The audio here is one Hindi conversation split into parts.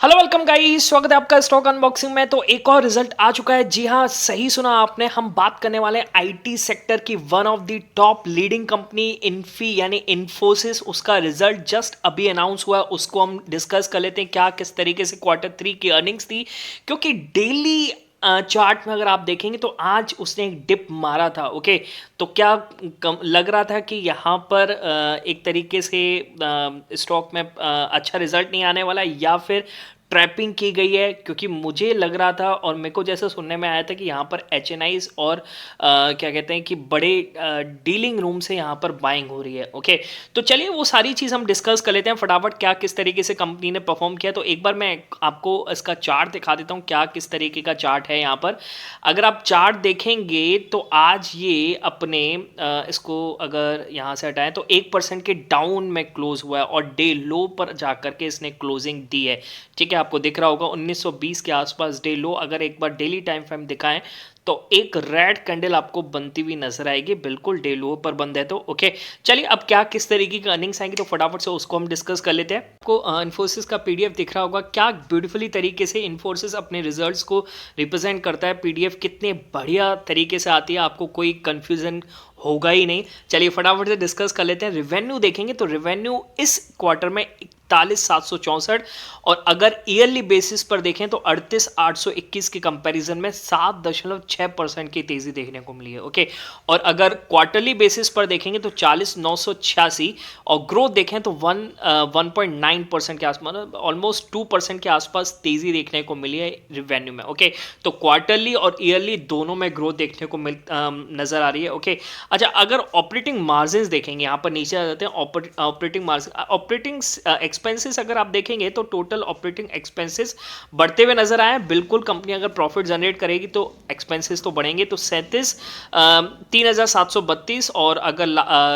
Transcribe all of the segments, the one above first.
हेलो वेलकम गाइस, स्वागत है आपका स्टॉक अनबॉक्सिंग में। तो एक और रिजल्ट आ चुका है। जी हाँ, सही सुना आपने। हम बात करने वाले हैं आईटी सेक्टर की one of the top leading company Infy यानी इन्फोसिस। उसका रिजल्ट जस्ट अभी अनाउंस हुआ है, उसको हम डिस्कस कर लेते हैं। क्या किस तरीके से क्वार्टर थ्री की अर्निंग्स थी, क्योंकि डेली चार्ट में अगर आप देखेंगे तो आज उसने एक डिप मारा था। ओके, तो क्या लग रहा था कि यहाँ पर एक तरीके से स्टॉक में अच्छा रिजल्ट नहीं आने वाला, या फिर ट्रैपिंग की गई है? क्योंकि मुझे लग रहा था और मेरे को जैसे सुनने में आया था कि यहाँ पर एच एन आईज और क्या कहते हैं कि बड़े डीलिंग रूम से यहाँ पर बाइंग हो रही है। ओके, तो चलिए वो सारी चीज़ हम डिस्कस कर लेते हैं फटाफट, क्या किस तरीके से कंपनी ने परफॉर्म किया। तो एक बार मैं आपको इसका चार्ट दिखा देता हूँ, क्या किस तरीके का चार्ट है यहाँ पर। अगर आप चार्ट देखेंगे तो आज ये अपने इसको अगर यहाँ से हटाएं तो 1% के डाउन में क्लोज हुआ है और डे लो पर जाकर के इसने क्लोजिंग दी है। ठीक है, आपको दिख रहा होगा 1920 के आसपास डे लो। अगर एक बार डेली टाइम फ्रेम दिखाएं तो एक रेड कैंडल आपको बनती हुई नजर आएगी, बिल्कुल डे लो पर बंद है। तो ओके, चलिए अब क्या किस तरीके की अर्निंग्स आएंगी तो फटाफट से उसको हम डिस्कस कर लेते हैं। आपको इन्फोसिस का पीडीएफ दिख रहा होगा, क्या ब्यूटीफुली तरीके से इन्फोसिस अपने रिजल्ट्स को रिप्रेजेंट करता है। पीडीएफ कितने बढ़िया तरीके से आती है, आपको कोई कंफ्यूजन होगा ही नहीं। चलिए फटाफट से डिस्कस कर लेते हैं। रिवेन्यू देखेंगे तो रिवेन्यू इस क्वार्टर में 41,764, और अगर ईयरली बेसिस पर देखें तो 38,821 के कंपैरिजन में 7.6% की तेजी देखने को मिली है। ओके, और अगर क्वार्टरली बेसिस पर देखेंगे तो 40,986, और ग्रोथ देखें तो 1.9% के आसपास, ऑलमोस्ट 2% के आसपास तेजी देखने को मिली है रिवेन्यू में। ओके, तो क्वार्टरली और ईयरली दोनों में ग्रोथ देखने को नजर आ रही है। ओके, अच्छा, अगर ऑपरेटिंग मार्जिन देखेंगे, यहाँ पर नीचे आ जाते हैं ऑपरेटिंग मार्जिन, ऑपरेटिंग एक्सपेंसेस अगर आप देखेंगे तो टोटल ऑपरेटिंग एक्सपेंसेस बढ़ते हुए नजर आए। बिल्कुल, कंपनी अगर प्रॉफिट जनरेट करेगी तो एक्सपेंसेस तो बढ़ेंगे। तो 3,732, और अगर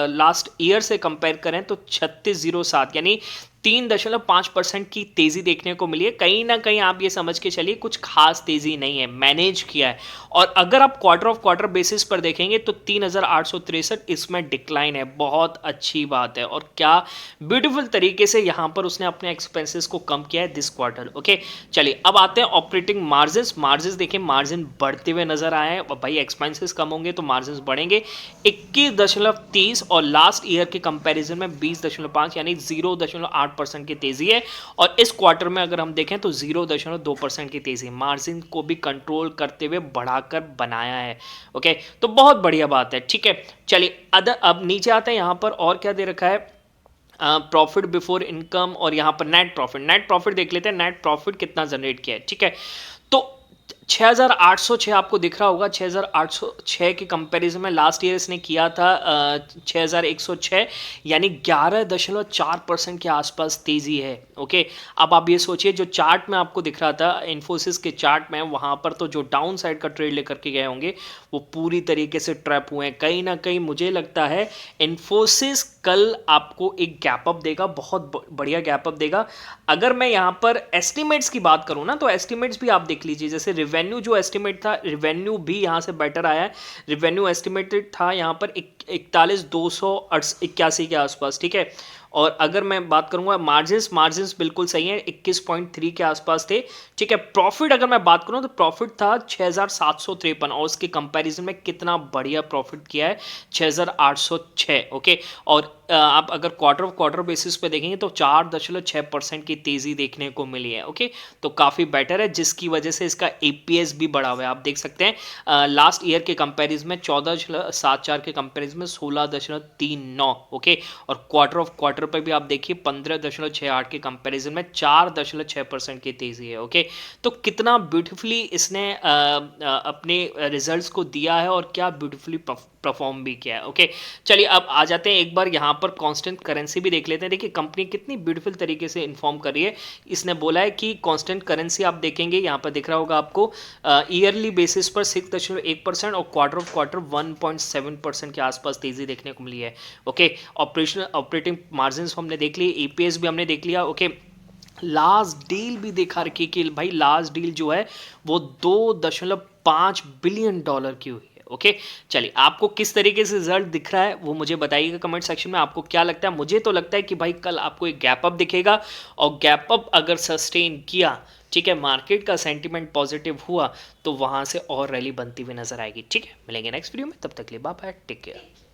लास्ट ईयर से कंपेयर करें तो 3607, यानी 3.5% की तेजी देखने को मिली है। कहीं ना कहीं आप ये समझ के चलिए कुछ खास तेजी नहीं है, मैनेज किया है। और अगर आप क्वार्टर ऑफ क्वार्टर बेसिस पर देखेंगे तो 3,863 इसमें डिक्लाइन है। बहुत अच्छी बात है, और क्या ब्यूटीफुल तरीके से यहाँ पर उसने अपने एक्सपेंसेस को कम किया है दिस क्वार्टर। ओके, चलिए अब आते हैं ऑपरेटिंग मार्जिन देखिए, मार्जिन बढ़ते हुए नजर आए हैं। भाई एक्सपेंसेस कम होंगे तो मार्जिन बढ़ेंगे। 21.30 और लास्ट ईयर के कंपैरिजन में 20.5, यानी 0.8% की तेजी है। और इस क्वार्टर में अगर हम देखें तो 0.2% की तेजी, मार्जिन को भी कंट्रोल करते हुए बढ़ाकर बनाया है। ओके, तो बहुत बढ़िया बात है। ठीक है, चलिए अब नीचे आते हैं। यहाँ पर और क्या दे रखा है, प्रॉफिट बिफोर इनकम, और यहाँ पर नेट प्रॉफिट देख लेते हैं। नेट प्रॉफिट कितना जनरेट किया है। ठीक है, तो 6,806 आपको दिख रहा होगा। 6,806 के कंपैरिजन में लास्ट ईयर इसने किया था 6,106, यानी 11.4% के आसपास तेजी है। ओके, अब आप ये सोचिए, जो चार्ट में आपको दिख रहा था इन्फोसिस के चार्ट में, वहां पर तो जो डाउन साइड का ट्रेड लेकर के गए होंगे वो पूरी तरीके से ट्रैप हुए हैं। कहीं ना कहीं मुझे लगता है इन्फोसिस कल आपको एक गैप अप देगा, बहुत बढ़िया गैप अप देगा। अगर मैं यहाँ पर एस्टिमेट्स की बात करूँ ना, तो एस्टिमेट्स भी आप देख लीजिए। जैसे रिवेन्यू जो एस्टिमेट था, रिवेन्यू भी यहाँ से बेटर आया है। रिवेन्यू एस्टिमेटेड था यहाँ पर 41,281 के आसपास। ठीक है, और अगर मैं बात करूंगा मार्जिन्स बिल्कुल सही है, 21.3 के आसपास थे। ठीक है, प्रॉफिट अगर मैं बात करूं तो प्रॉफिट था 6,753, और उसके कंपैरिजन में कितना बढ़िया प्रॉफिट किया है, 6,806। ओके, और आप अगर क्वार्टर ऑफ क्वार्टर बेसिस पे देखेंगे तो 4.6% की तेजी देखने को मिली है। ओके, तो काफ़ी बेटर है, जिसकी वजह से इसका एपीएस भी बढ़ा हुआ है। आप देख सकते हैं लास्ट ईयर के कंपैरिजन में 14.74 के कंपैरिजन में 16.39। ओके, और क्वार्टर ऑफ क्वार्टर पर भी आप देखिए 15.68 के कंपैरिजन में 4.6% की तेजी है। ओके, तो कितना ब्यूटीफुली इसने अपने रिजल्ट्स को दिया है, और क्या ब्यूटीफुली परफॉर्म भी किया है। ओके, चलिए अब आ जाते हैं एक बार यहाँ पर कांस्टेंट करेंसी भी देख लेते हैं। देखिए कंपनी कितनी ब्यूटीफुल तरीके से इन्फॉर्म कर रही है। इसने बोला है कि कांस्टेंट करेंसी आप देखेंगे, यहाँ पर दिख रहा होगा आपको ईयरली बेसिस पर 6.1%, और क्वार्टर ऑफ क्वार्टर 1.7% के आसपास तेजी देखने को मिली है। ओके, ऑपरेटिंग मार्जिन हमने देख ली, ईपीएस भी हमने देख लिया। ओके, लास्ट डील भी देखा रखिए कि भाई लास्ट डील जो है वो $2.5 बिलियन की हुई है। ओके, चलिए आपको किस तरीके से रिजल्ट दिख रहा है वो मुझे बताइएगा कमेंट सेक्शन में। आपको क्या लगता है? मुझे तो लगता है कि भाई कल आपको एक गैप अप दिखेगा, और गैप अप अगर सस्टेन किया, ठीक है, मार्केट का सेंटीमेंट पॉजिटिव हुआ, तो वहां से और रैली बनती हुई नजर आएगी। ठीक है, मिलेंगे नेक्स्ट वीडियो में, तब तक के लिए बाय बाय, टेक केयर।